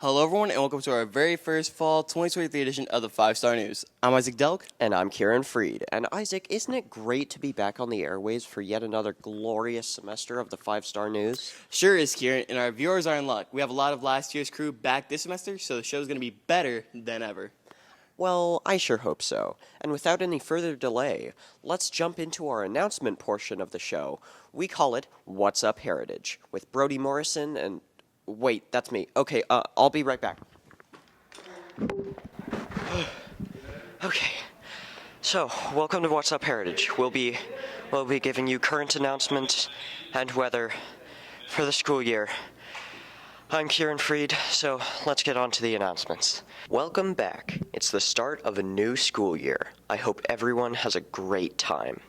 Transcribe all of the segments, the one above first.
Hello everyone and welcome to our very first fall 2023 edition of the 5-Star News. I'm Isaac Delk. And I'm Kieran Freed. And Isaac, isn't it great to be back on the airways for yet another glorious semester of the 5-Star News? Sure is, Kieran, and our viewers are in luck. We have a lot of last year's crew back this semester, so the show's going to be better than ever. Well, I sure hope so. And without any further delay, let's jump into our announcement portion of the show. We call it What's Up Heritage, with Brody Morrison and... Wait, that's me. Okay, I'll be right back. Okay, so welcome to What's Up Heritage. We'll be giving you current announcements and weather for the school year. I'm Kieran Freed, so let's get on to the announcements. Welcome back. It's the start of a new school year. I hope everyone has a great time.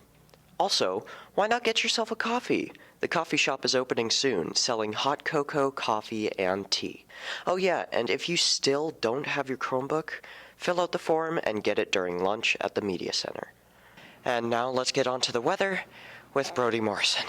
Also, why not get yourself a coffee? The coffee shop is opening soon, selling hot cocoa, coffee, and tea. Oh yeah, and if you still don't have your Chromebook, fill out the form and get it during lunch at the Media Center. And now let's get on to the weather with Brody Morrison.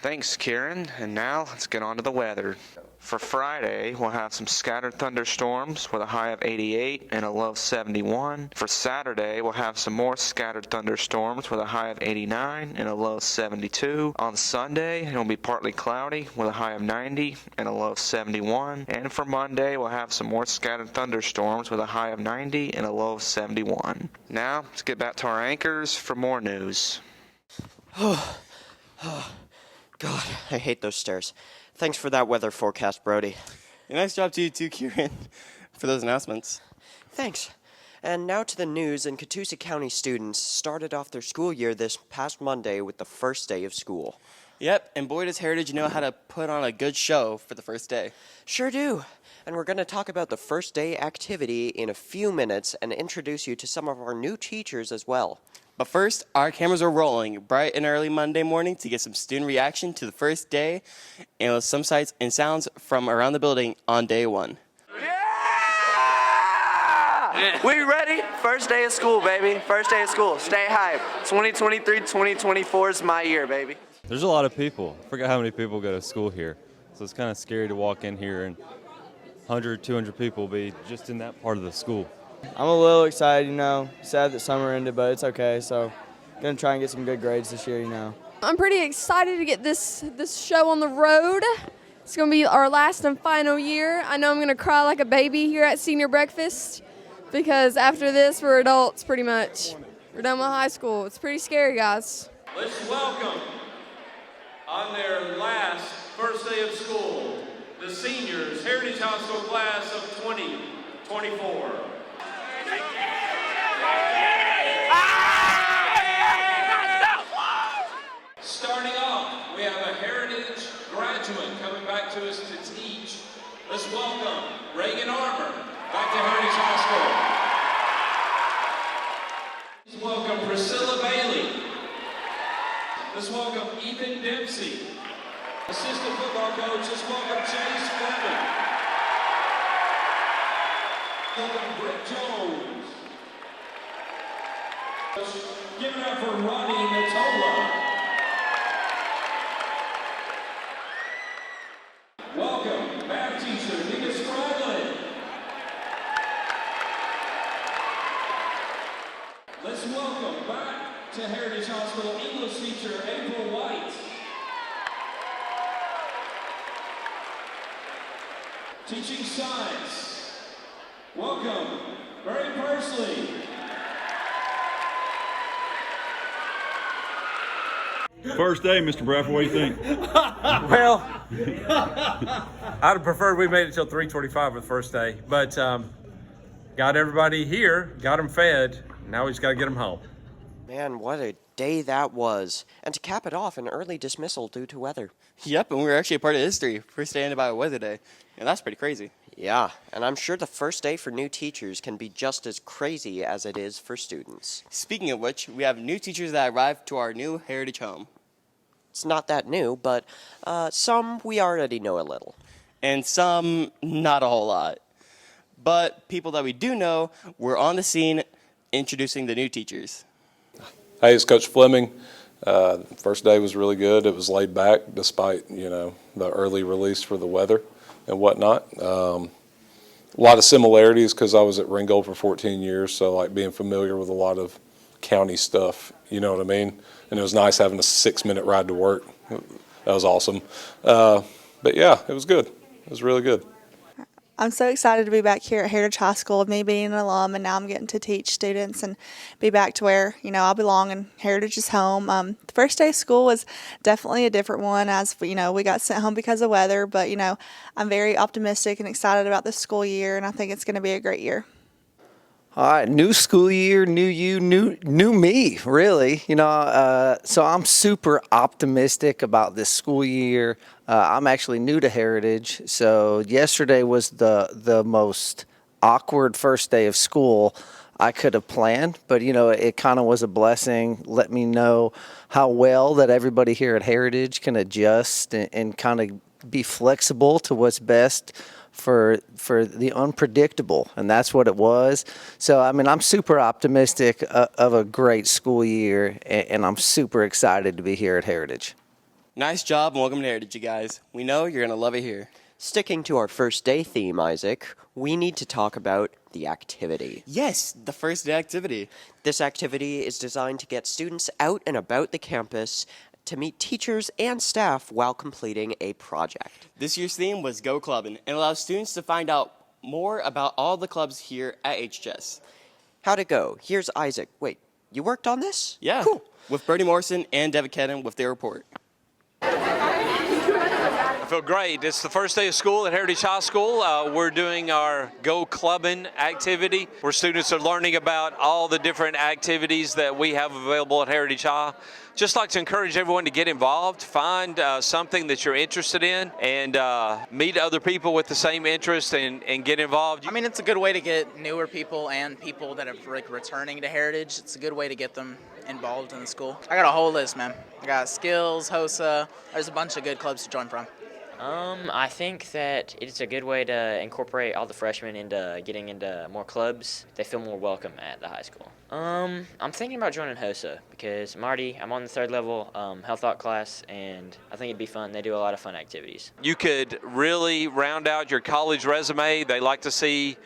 Thanks, Kieran. And now let's get on to the weather. For Friday, we'll have some scattered thunderstorms with a high of 88 and a low of 71. For Saturday, we'll have some more scattered thunderstorms with a high of 89 and a low of 72. On Sunday, it'll be partly cloudy with a high of 90 and a low of 71. And for Monday, we'll have some more scattered thunderstorms with a high of 90 and a low of 71. Now, let's get back to our anchors for more news. God, I hate those stairs. Thanks for that weather forecast, Brody. Nice job to you too, Kieran, for those announcements. Thanks. And now to the news, and Catoosa County students started off their school year this past Monday with the first day of school. Yep, and boy does Heritage know how to put on a good show for the first day. Sure do. And we're going to talk about the first day activity in a few minutes and introduce you to some of our new teachers as well. But first, our cameras are rolling bright and early Monday morning to get some student reaction to the first day and with some sights and sounds from around the building on day one. Yeah! We ready? First day of school, baby. First day of school. Stay hype. 2023-2024 is my year, baby. There's a lot of people. I forgot how many people go to school here. So it's kind of scary to walk in here and 100, 200 people will be just in that part of the school. I'm a little excited, sad that summer ended, but it's okay, so gonna try and get some good grades this year, I'm pretty excited to get this show on the road. It's gonna be our last and final year. I know I'm gonna cry like a baby here at senior breakfast because after this, we're adults pretty much. We're done with high school. It's pretty scary, guys. Let's welcome on their last first day of school, the seniors, Heritage High School class of 2024. Starting off, we have a Heritage graduate coming back to us to teach. Let's welcome Reagan Armour back to Heritage High School. Let's welcome Priscilla Bailey. Let's welcome Ethan Dempsey. Assistant football coach, let's welcome Chase Fleming. Welcome Britt Jones. Give it up for Ronnie Natola. Welcome, math teacher, Nika Stradlin. Let's welcome back to Heritage Hospital English teacher, April White. Teaching science. Welcome, Barry Persley. First day, Mr. Bradford, what do you think? Well, I'd have preferred we made it till 3:25 for the first day, but got everybody here, got them fed, now we just got to get them home. Man, what a day that was. And to cap it off, an early dismissal due to weather. Yep, and we were actually a part of history. First day ended by a weather day, and that's pretty crazy. Yeah, and I'm sure the first day for new teachers can be just as crazy as it is for students. Speaking of which, we have new teachers that arrived to our new Heritage home. It's not that new, but some we already know a little. And some not a whole lot. But people that we do know were on the scene introducing the new teachers. Hey, it's Coach Fleming. First day was really good. It was laid back despite, the early release for the weather and whatnot. A lot of similarities because I was at Ringgold for 14 years, so like being familiar with a lot of county stuff, you know what I mean? And it was nice having a 6-minute ride to work. That was awesome. But yeah, it was good. It was really good. I'm so excited to be back here at Heritage High School, me being an alum, and now I'm getting to teach students and be back to where, I belong and Heritage is home. The first day of school was definitely a different one as, we got sent home because of weather, but, I'm very optimistic and excited about this school year, and I think it's going to be a great year. All right, new school year, new you, new me, really. So I'm super optimistic about this school year. I'm actually new to Heritage, so yesterday was the most awkward first day of school I could have planned, but it kind of was a blessing. Let me know how well that everybody here at Heritage can adjust and kind of be flexible to what's best for the unpredictable, and that's what it was. So, I'm super optimistic of a great school year, and I'm super excited to be here at Heritage. Nice job and welcome to Heritage, you guys. We know you're going to love it here. Sticking to our first day theme, Isaac, we need to talk about the activity. Yes, the first day activity. This activity is designed to get students out and about the campus to meet teachers and staff while completing a project. This year's theme was Go Clubbin' and allows students to find out more about all the clubs here at HHS. How'd it go? Here's Isaac. Wait, you worked on this? Yeah, cool. With Bertie Morrison and Devin Kedden with their report. I feel great. It's the first day of school at Heritage High School. We're doing our Go Clubbin' activity, where students are learning about all the different activities that we have available at Heritage High. Just like to encourage everyone to get involved, find something that you're interested in, and meet other people with the same interest and get involved. It's a good way to get newer people and people that are returning to Heritage. It's a good way to get them involved in the school. I got a whole list, man. I got Skills, HOSA. There's a bunch of good clubs to join from. I think that it's a good way to incorporate all the freshmen into getting into more clubs. They feel more welcome at the high school. I'm thinking about joining HOSA because I'm on the 3rd level health art class, and I think it'd be fun. They do a lot of fun activities. You could really round out your college resume. They like to see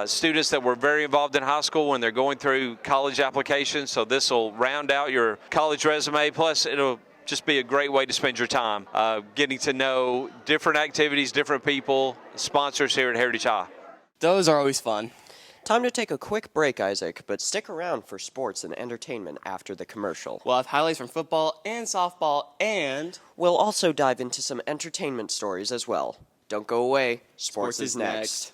students that were very involved in high school when they're going through college applications, so this will round out your college resume, plus it'll just be a great way to spend your time getting to know different activities, different people, sponsors here at Heritage High. Those are always fun. Time to take a quick break, Isaac, but stick around for sports and entertainment after the commercial. We'll have highlights from football and softball, and we'll also dive into some entertainment stories as well. Don't go away. Sports is next.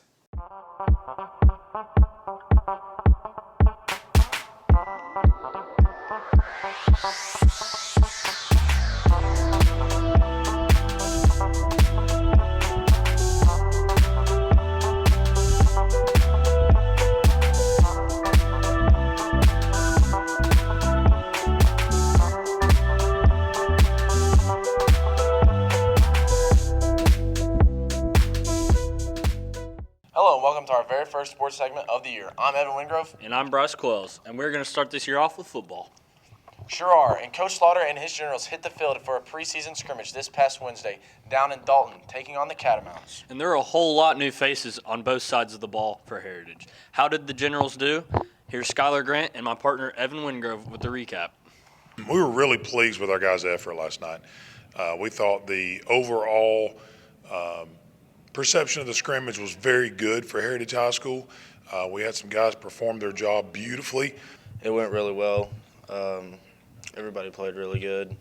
Hello and welcome to our very first sports segment of the year. I'm Evan Wingrove. And I'm Bryce Quells, and we're going to start this year off with football. Sure are, and Coach Slaughter and his Generals hit the field for a preseason scrimmage this past Wednesday down in Dalton, taking on the Catamounts. And there are a whole lot new faces on both sides of the ball for Heritage. How did the Generals do? Here's Skylar Grant and my partner Evan Wingrove with the recap. We were really pleased with our guys' effort last night. We thought the overall perception of the scrimmage was very good for Heritage High School. We had some guys perform their job beautifully. It went really well. Everybody played really good.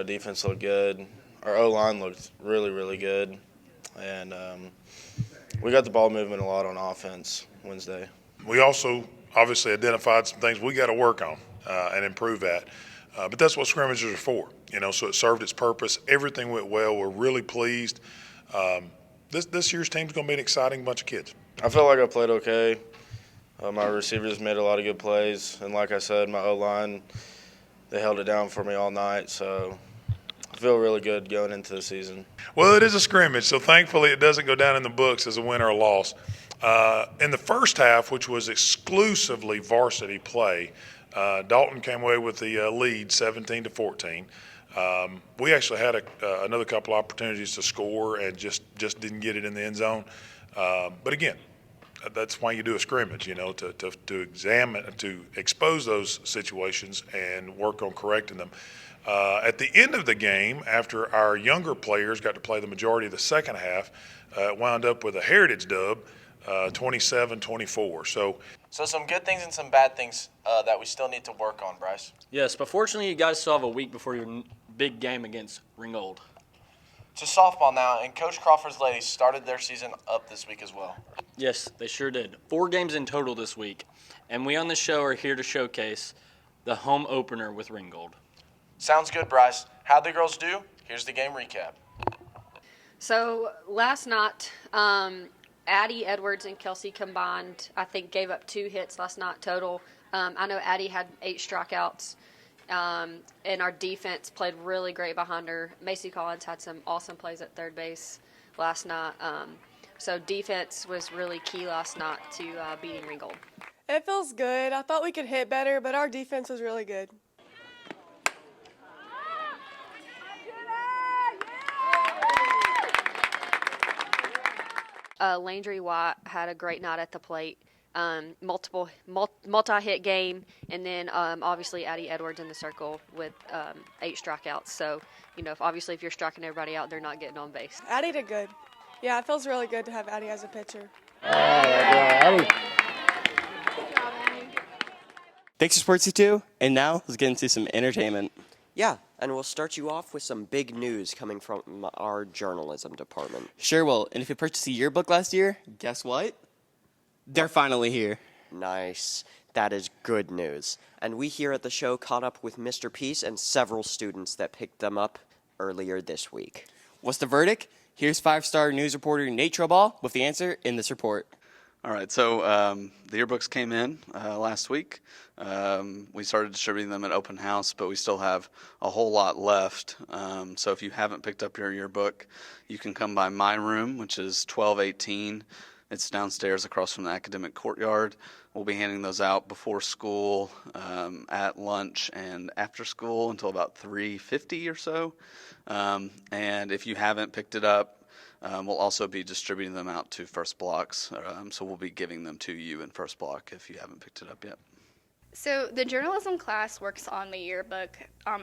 Defense looked good. Our O-line looked really, really good. And we got the ball moving a lot on offense Wednesday. We also obviously identified some things we got to work on and improve at. But that's what scrimmages are for, so it served its purpose. Everything went well. We're really pleased. This year's team's going to be an exciting bunch of kids. I felt like I played okay. My receivers made a lot of good plays. And like I said, my O-line, they held it down for me all night. So I feel really good going into the season. Well, it is a scrimmage, so thankfully it doesn't go down in the books as a win or a loss. In the first half, which was exclusively varsity play, Dalton came away with the lead 17-14. We actually had another couple opportunities to score and just didn't get it in the end zone. But again, that's why you do a scrimmage, to examine, to expose those situations and work on correcting them. At the end of the game, after our younger players got to play the majority of the second half, it wound up with a Heritage dub, 27-24. So some good things and some bad things that we still need to work on, Bryce. Yes, but fortunately, you guys still have a week before your big game against Ringgold. To softball now, and Coach Crawford's ladies started their season up this week as well. Yes, they sure did. 4 games in total this week, and we on the show are here to showcase the home opener with Ringgold. Sounds good, Bryce. How'd the girls do? Here's the game recap. So last night, Addie, Edwards, and Kelsey combined, I think, gave up 2 hits last night total. I know Addie had 8 strikeouts. And our defense played really great behind her. Macy Collins had some awesome plays at third base last night. So defense was really key last night to beating Ringgold. It feels good. I thought we could hit better, but our defense was really good. Landry White had a great night at the plate. Multi-hit game, and then obviously Addie Edwards in the circle with 8 strikeouts. So, if you're striking everybody out, they're not getting on base. Addie did good. Yeah, it feels really good to have Addie as a pitcher. Thanks for Sportsy 2, and now let's get into some entertainment. Yeah, and we'll start you off with some big news coming from our journalism department. Sure will, and if you purchased a yearbook last year, guess what? They're finally here. Nice. That is good news. And we here at the show caught up with Mr. Peace and several students that picked them up earlier this week. What's the verdict? Here's 5-star news reporter Nate Troball with the answer in this report. All right, so the yearbooks came in last week. We started distributing them at open house, but we still have a whole lot left. So if you haven't picked up your yearbook, you can come by my room, which is 1218. It's downstairs across from the academic courtyard. We'll be handing those out before school, at lunch, and after school until about 3:50 or so. And if you haven't picked it up, we'll also be distributing them out to first blocks. So we'll be giving them to you in first block if you haven't picked it up yet. So the journalism class works on the yearbook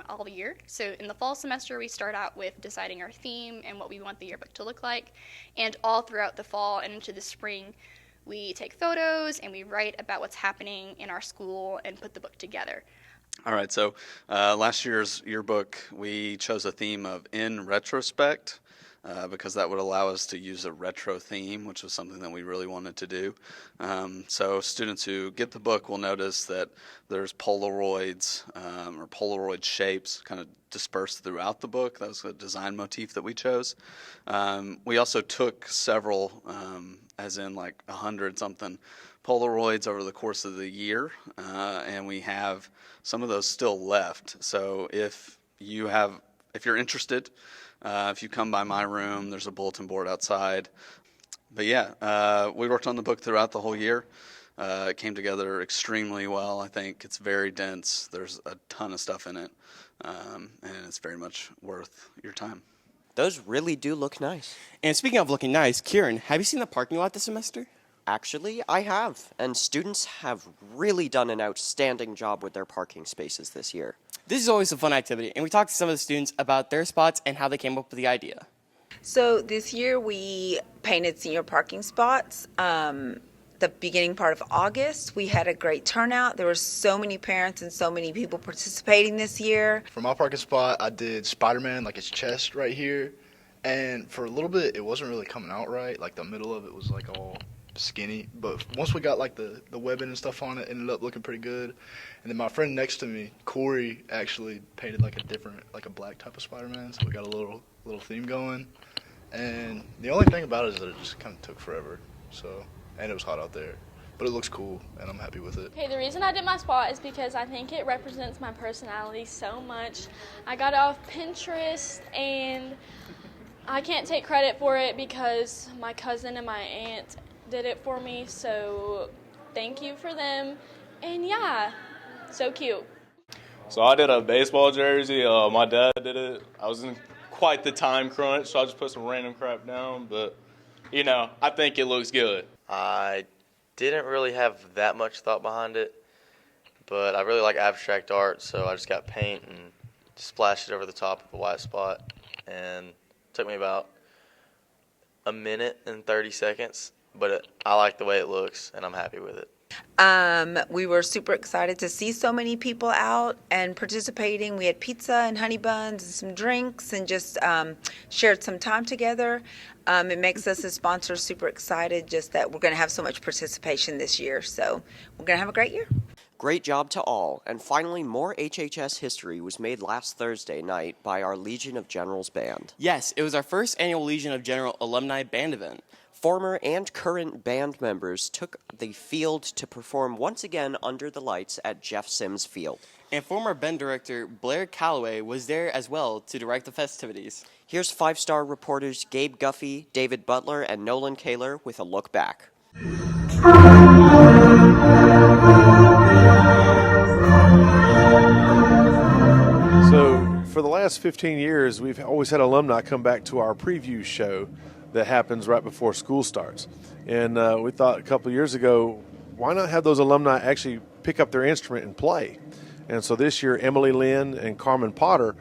all year. So in the fall semester, we start out with deciding our theme and what we want the yearbook to look like. And all throughout the fall and into the spring, we take photos and we write about what's happening in our school and put the book together. All right, so last year's yearbook, we chose a theme of in retrospect. Because that would allow us to use a retro theme, which was something that we really wanted to do. So students who get the book will notice that there's Polaroids or Polaroid shapes kind of dispersed throughout the book. That was a design motif that we chose. We also took several, as in like 100-something Polaroids over the course of the year, and we have some of those still left. So if you're interested, if you come by my room, there's a bulletin board outside. But yeah, we worked on the book throughout the whole year. It came together extremely well. I think it's very dense. There's a ton of stuff in it, and it's very much worth your time. Those really do look nice. And speaking of looking nice, Kieran, have you seen the parking lot this semester? Actually, I have, and students have really done an outstanding job with their parking spaces this year. This is always a fun activity, and we talked to some of the students about their spots and how they came up with the idea. So this year we painted senior parking spots. The beginning part of August, we had a great turnout. There were so many parents and so many people participating this year. For my parking spot, I did Spider-Man, like his chest right here. And for a little bit, it wasn't really coming out right. Like the middle of it was like all skinny, but once we got like the webbing and stuff on it, ended up looking pretty good. And then my friend next to me, Corey, actually painted like a black type of Spider-Man, so we got a little theme going. And the only thing about it is that it just kind of took forever, and it was hot out there, but it looks cool and I'm happy with it. Okay, the reason I did my spot is because I think it represents my personality so much. I got it off Pinterest, and I can't take credit for it because my cousin and my aunt did it for me, so thank you for them. And yeah, so cute. So I did a baseball jersey. My dad did it. I was in quite the time crunch, so I just put some random crap down. But, you know, I think it looks good. I didn't really have that much thought behind it, but I really like abstract art, so I just got paint and splashed it over the top of a white spot. And it took me about a minute and 30 seconds, but I like the way it looks, and I'm happy with it. We were super excited to see so many people out and participating. We had pizza and honey buns and some drinks and just shared some time together. It makes us as sponsors super excited just that we're going to have so much participation this year. So we're going to have a great year. Great job to all. And finally, more HHS history was made last Thursday night by our Legion of Generals band. Yes, it was our first annual Legion of General alumni band event. Former and current band members took the field to perform once again under the lights at Jeff Sims Field. And former band director Blair Calloway was there as well to direct the festivities. Here's 5-star reporters Gabe Guffey, David Butler, and Nolan Kaler with a look back. So for the last 15 years, we've always had alumni come back to our preview show that happens right before school starts. And we thought a couple of years ago, why not have those alumni actually pick up their instrument and play? And so this year, Emily Lynn and Carmen Potter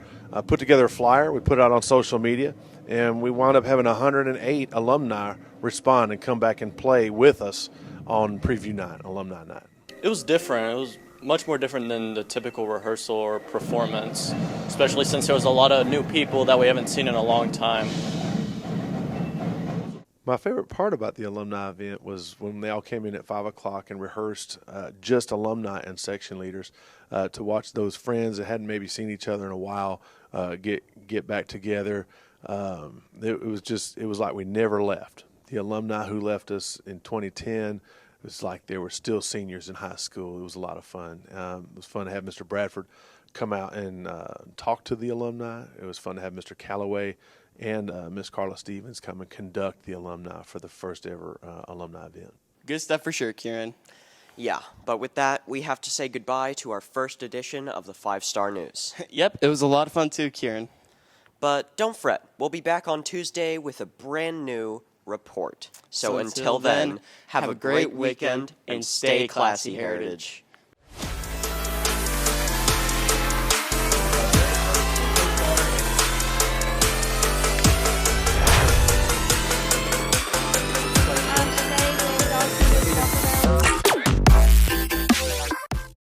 put together a flyer. We put it out on social media, and we wound up having 108 alumni respond and come back and play with us on preview night, alumni night. It was different. It was much more different than the typical rehearsal or performance, especially since there was a lot of new people that we haven't seen in a long time. My favorite part about the alumni event was when they all came in at 5 o'clock and rehearsed just alumni and section leaders to watch those friends that hadn't maybe seen each other in a while get back together. It was like we never left. The alumni who left us in 2010, it was like they were still seniors in high school. It was a lot of fun. It was fun to have Mr. Bradford come out and talk to the alumni. It was fun to have Mr. Calloway and Miss Carla Stevens come and conduct the alumni for the first ever alumni event. Good stuff for sure, Kieran. Yeah, but with that, we have to say goodbye to our first edition of the 5-Star News. Yep, it was a lot of fun too, Kieran. But don't fret, we'll be back on Tuesday with a brand new report. So until then, have a great weekend and stay classy, Heritage.